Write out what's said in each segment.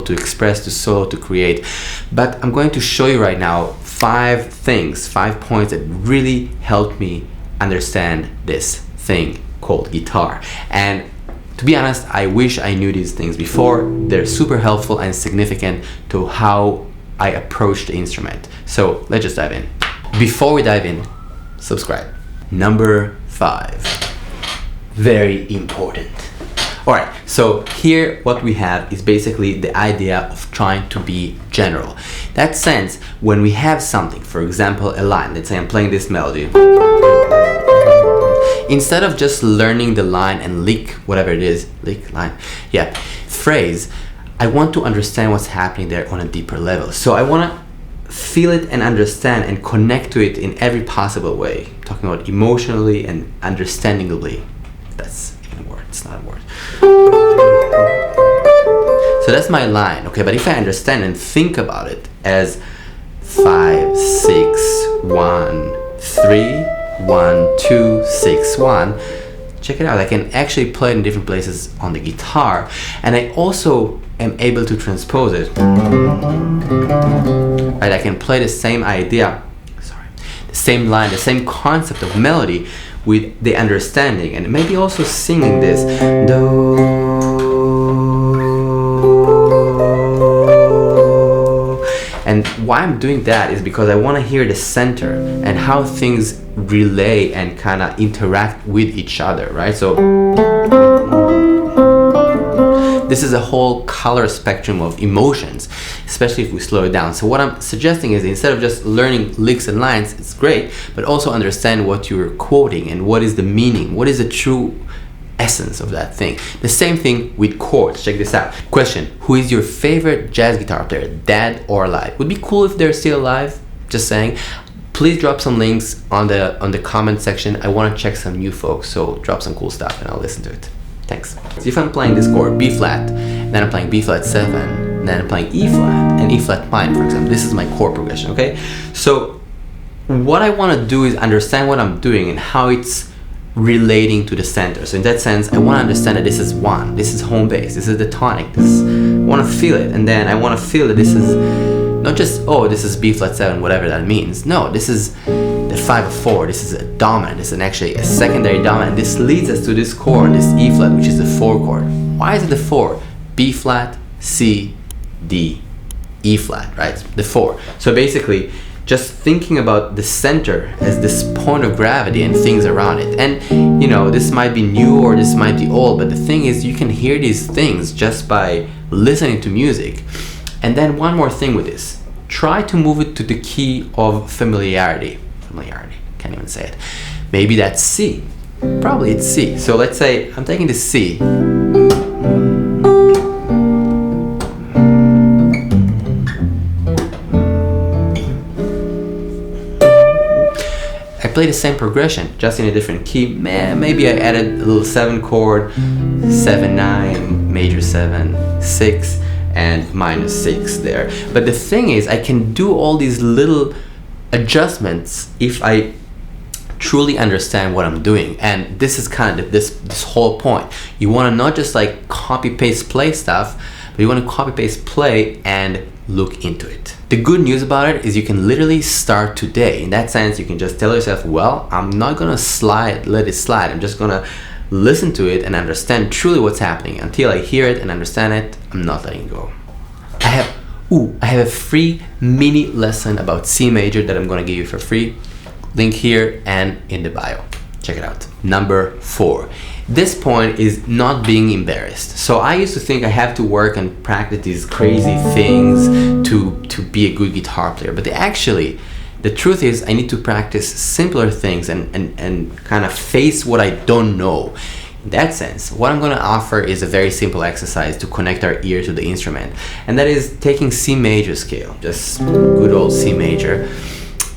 to express, to solo, to create. But I'm going to show you right now 5 things, 5 points that really helped me understand this thing called guitar. And to be honest, I wish I knew these things before. They're super helpful and significant to how I approach the instrument. So let's just dive in. Before we dive in, subscribe. Number 5, very important. All right, so here what we have is basically the idea of trying to be general. That sense, when we have something, for example, a line, let's say I'm playing this melody. Instead of just learning the line and lick, whatever it is, lick, line, yeah, phrase, I want to understand what's happening there on a deeper level. So I want to feel it and understand and connect to it in every possible way. I'm talking about emotionally and understandingly. That's even a word, it's not a word. So that's my line, okay? But if I understand and think about it as 5, 6, 1, 3, 1, 2, 6, 1, check it out. I can actually play it in different places on the guitar, and I also am able to transpose it. Right? I can play the same idea, the same line, the same concept of melody with the understanding, and maybe also singing this. Do. And why I'm doing that is because I want to hear the center and how things relay and kind of interact with each other, right? So this is a whole color spectrum of emotions, especially if we slow it down. So what I'm suggesting is, instead of just learning licks and lines, it's great, but also understand what you're quoting and what is the meaning, what is the true essence of that thing. The same thing with chords. Check this out. Question: who is your favorite jazz guitar player, dead or alive? Would be cool if they're still alive, just saying. Please drop some links on the comment section. I want to check some new folks, so drop some cool stuff and I'll listen to it. Thanks. So if I'm playing this chord, B flat, then I'm playing B flat 7, then I'm playing E flat and E flat minor, for example. This is my chord progression, okay? So what I want to do is understand what I'm doing and how it's relating to the center. So in that sense, I want to understand that this is 1, this is home bass, this is the tonic, I want to feel it, and then I want to feel that this is not just, oh, this is B flat 7, whatever that means. No, this is the 5/4, this is a dominant, this is actually a secondary dominant. This leads us to this chord, this E flat, which is the 4 chord. Why is it the 4? B flat, C, D, E flat, right? The 4. So basically, just thinking about the center as this point of gravity and things around it. And you know, this might be new or this might be old, but the thing is, you can hear these things just by listening to music. And then one more thing with this, try to move it to the key of familiarity. Can't even say it. Maybe that's C. Probably it's C. So let's say I'm taking the C. I play the same progression, just in a different key. Maybe I added a little 7 chord, 7, 9, major 7, 6, and minor 6 there. But the thing is, I can do all these little adjustments if I truly understand what I'm doing. And this is kind of this whole point. You want to not just like copy paste play stuff, but you want to copy paste play and look into it. The good news about it is you can literally start today. In that sense, you can just tell yourself, well, I'm not gonna let it slide. I'm just gonna listen to it and understand truly what's happening. Until I hear it and understand it, I'm not letting go. I have a free mini lesson about C major that I'm gonna give you for free. Link here and in the bio. Check it out. Number 4. This point is not being embarrassed. So I used to think I have to work and practice these crazy things to be a good guitar player. But the truth is, I need to practice simpler things and kind of face what I don't know. In that sense, what I'm going to offer is a very simple exercise to connect our ear to the instrument. And that is taking C major scale, just good old C major.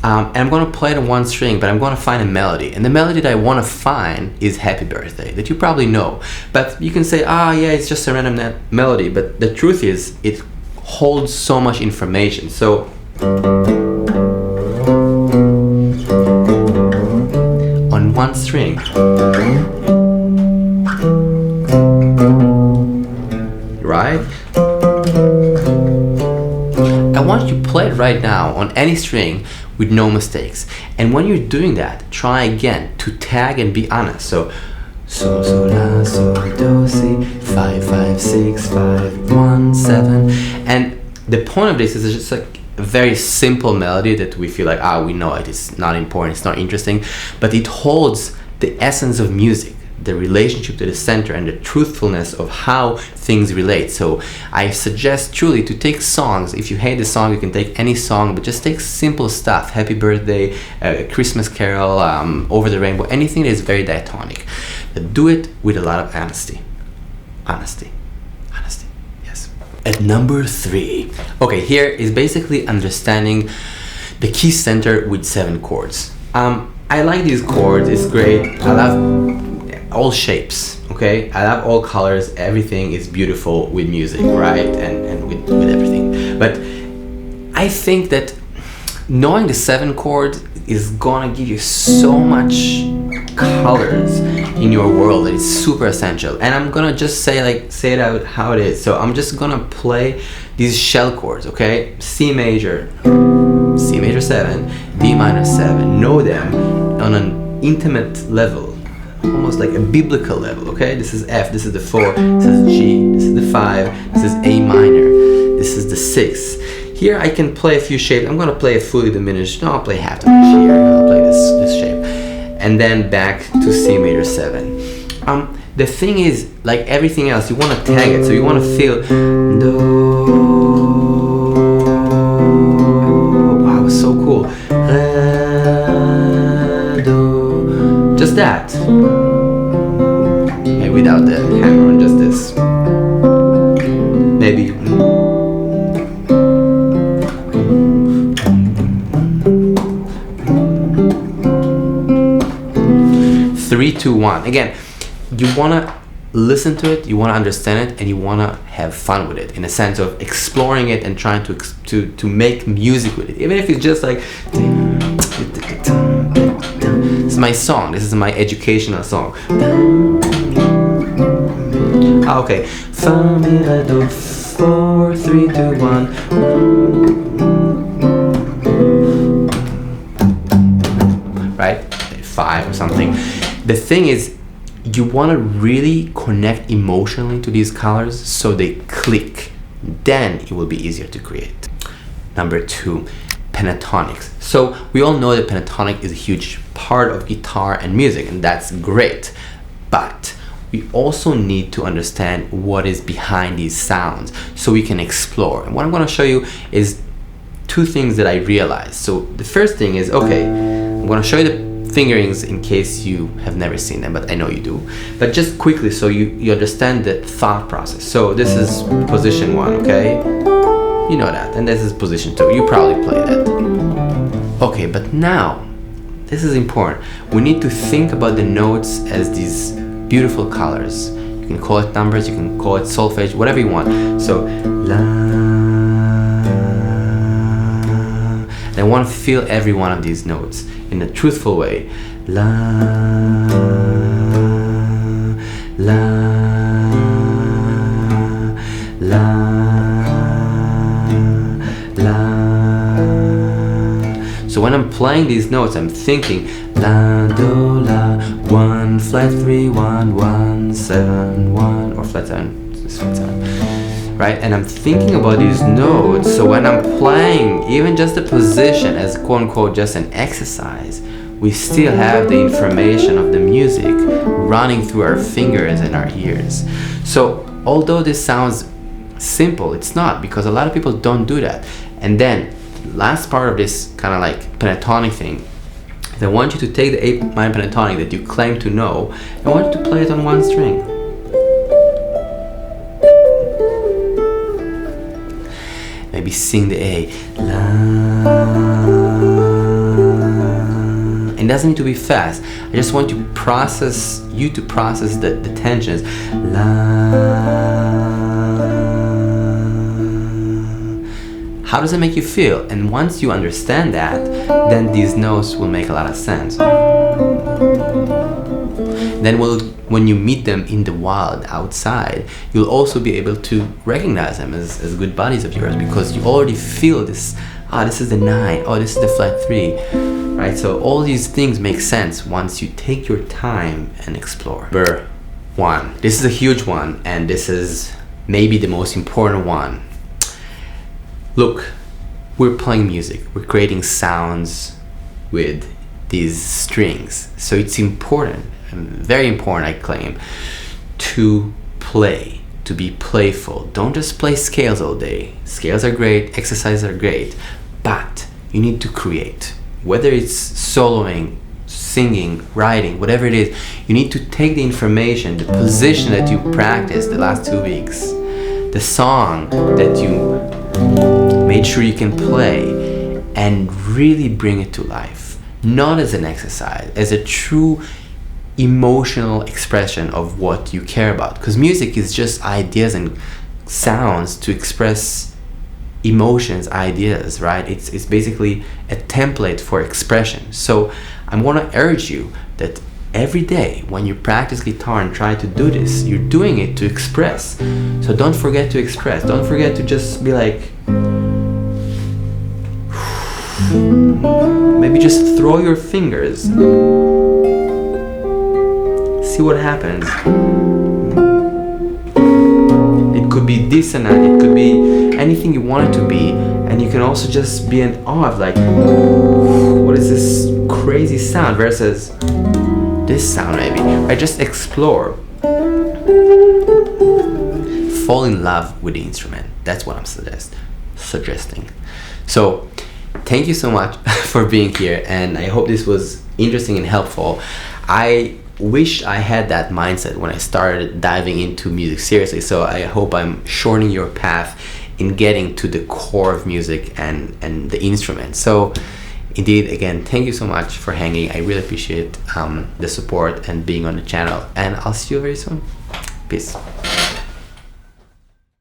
And I'm going to play it on 1 string, but I'm going to find a melody. And the melody that I want to find is Happy Birthday, that you probably know. But you can say, yeah, it's just a random melody. But the truth is, it holds so much information. So on 1 string, right? want you to play it right now on any string with no mistakes. And when you're doing that, try again to tag and be honest. So la, so, do, si, 5, 5, 6, 5, 1, 7. And the point of this is just like a very simple melody that we feel like, we know it, it's not important, it's not interesting, but it holds the essence of music, the relationship to the center and the truthfulness of how things relate. So I suggest truly to take songs. If you hate the song, you can take any song, but just take simple stuff, Happy Birthday, Christmas Carol, Over the Rainbow, anything that is very diatonic. But do it with a lot of honesty. Honesty, yes. At number 3, okay, here is basically understanding the key center with 7 chords. I like these chords, it's great. I love all shapes, okay? I love all colors, everything is beautiful with music, right? And with everything. But I think that knowing the 7 chords is gonna give you so much colors in your world that it's super essential. And I'm gonna just say it out how it is. So I'm just gonna play these shell chords, okay? C major 7, D minor 7. Know them on an intimate level, almost like a biblical level, okay? This is F, this is the 4, this is G, this is the 5, this is A minor, this is the 6. Here I can play a few shapes. I'm gonna play a fully diminished, no, I'll play half diminished here, I'll play this shape. And then back to C major 7. The thing is, like everything else, you wanna tag it, so you wanna feel do. Wow, it's so cool. Re, do. Just that. Maybe without the hammer on, just this. Maybe. 3, 2, 1. Again, you wanna listen to it, you wanna understand it, and you wanna have fun with it, in a sense of exploring it and trying to make music with it, even if it's just like this is my song, this is my educational song. Okay, fa mi re do 4, 3, 2, 1. Right, 5 or something. The thing is, you want to really connect emotionally to these colors so they click. Then it will be easier to create. Number 2, pentatonics. So we all know that pentatonic is a huge part of guitar and music, and that's great. But we also need to understand what is behind these sounds so we can explore. And what I'm going to show you is 2 things that I realized. So the first thing is, okay, I'm going to show you the fingerings in case you have never seen them, but I know you do. But just quickly so you understand the thought process. So this is position 1, okay? You know that. And this is position 2. You probably play that. Okay, but now, this is important. We need to think about the notes as these beautiful colors. You can call it numbers, you can call it solfege, whatever you want. So, la. And I want to feel every one of these notes in a truthful way. La, la, la, la. So when I'm playing these notes, I'm thinking la, do, la, 1, flat 3, 1, 1, 7, 1, or flat 7, flat 7. Right? And I'm thinking about these notes, so when I'm playing, even just the position as quote unquote just an exercise, we still have the information of the music running through our fingers and our ears. So although this sounds simple, it's not, because a lot of people don't do that. And then last part of this kind of like pentatonic thing is I want you to take the A minor pentatonic that you claim to know, and I want you to play it on 1 string. Maybe sing the A. La. It doesn't need to be fast. I just want you to process the tensions. La. How does it make you feel? And once you understand that, then these notes will make a lot of sense. Then we'll when you meet them in the wild outside, you'll also be able to recognize them as good buddies of yours, because you already feel this, this is the 9, this is the flat 3, right? So all these things make sense once you take your time and explore. Number 1, this is a huge one, and this is maybe the most important one. Look, we're playing music, we're creating sounds with these strings, so it's important, very important, I claim, to play, to be playful. Don't just play scales all day. Scales are great, exercises are great, but you need to create. Whether it's soloing, singing, writing, whatever it is, you need to take the information, the position that you practiced the last 2 weeks, the song that you made sure you can play, and really bring it to life. Not as an exercise, as a true emotional expression of what you care about. Because music is just ideas and sounds to express emotions, ideas, right? It's basically a template for expression. So I want to urge you that every day when you practice guitar and try to do this, you're doing it to express. So don't forget to express. Don't forget to just be like, maybe just throw your fingers. See what happens. It could be dissonant, it could be anything you want it to be, and you can also just be in awe of like, what is this crazy sound versus this sound maybe. I just explore. Fall in love with the instrument. That's what I'm suggesting. So thank you so much for being here, and I hope this was interesting and helpful. I wish I had that mindset when I started diving into music seriously, so I hope I'm shortening your path in getting to the core of music and the instrument. So indeed, again, thank you so much for hanging. I really appreciate the support and being on the channel, and I'll see you very soon. Peace.